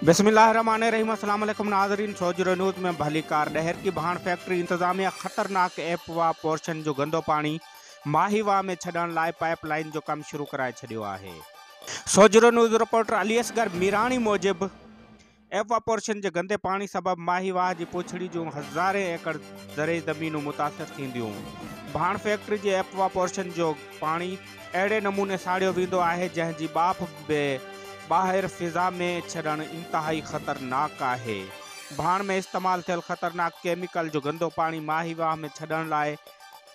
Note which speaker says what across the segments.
Speaker 1: बिस्मिल्लाहिर्रहमानिर्रहीम। अस्सलाम वालेकुम नाज़रीन। सोजरो न्यूज़ में भली कार डहर की भाण फैक्ट्री इंतजामिया खतरनाक एपवा पोर्शन जो गंदो पानी माहीवा में छॾण लाइ पाइपलाइन जो कम शुरू कराए छॾियो आहे। सोजरो न्यूज़ रिपोर्टर अली असगर मीराणी मूजिब एपवा पोर्शन जे गंदे पानी सबब माहीवा जी पुछड़ी जो हज़ारे एकड़ ज़रे ज़मीनूं मुतासिर थींदियूं। भाण फैक्ट्री जे एपवा पोर्शन जो पानी अहिड़े नमूने साड़ियो वेंदो आहे जंहिंजी बाफ़ बि ॿाहिरि फ़िज़ा में छॾणु इंतहाई ख़तरनाक आहे। भाण में इस्तेमालु थियल ख़तरनाक केमिकल जो गंदो पानी माहीवाह में छॾण लाइ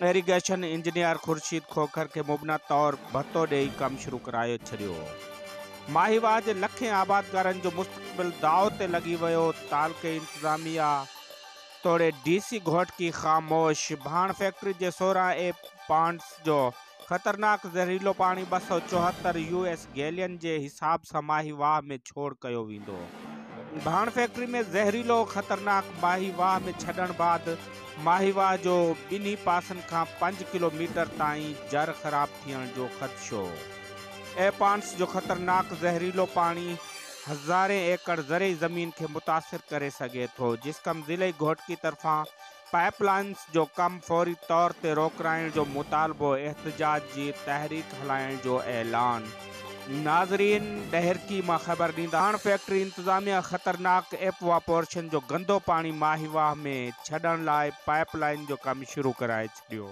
Speaker 1: इरिगेशन इंजीनियर खुर्शीद खोखर के मुबना तौर भत्तो ॾेई कमु शुरू कराए छॾियो। माहीवाह जे लखें आबादगारनि जो मुस्तक़बिल दाव ते लॻी वियो। तालके इंतज़ामिया तोड़े DC घोटकी ख़ामोश। भाण फैक्ट्री जे 16 ए पांड्स जो ख़तरनाक ज़हरीलो पानी 274 US गैलियन जे हिसाब सां माहीवाह में छोड़ कयो वेंदो। भाण फैक्ट्री में ज़हरीलो ख़तरनाक माहीवाह में छॾण बाद माहीवाह जो ॿिन्ही पासनि खां 5 किलोमीटर ताईं जर ख़राब थियण जो ख़दशो। ए पांड्स जो ख़तरनाक ज़हरीलो पानी हज़ारे एकड़ ज़रे ज़मीन के मुतासिर करे सके थो। जिसकम ज़िले घोटकी तरफां पाइपलाइन्स जो कम फौरी तौर ते रोकराइण जो मुतालबो एहतजाज जी तहरीक हलाइण जो ऐलान। नाज़रीन, डहरकी मां ख़बर ॾींदा। भाण फैक्ट्री इंतज़ामिया ख़तरनाक एपवा पोर्शन जो गंदो पानी माहीवाह में छॾण लाइ पाइपलाइन जो कम शुरू कराए छॾियो।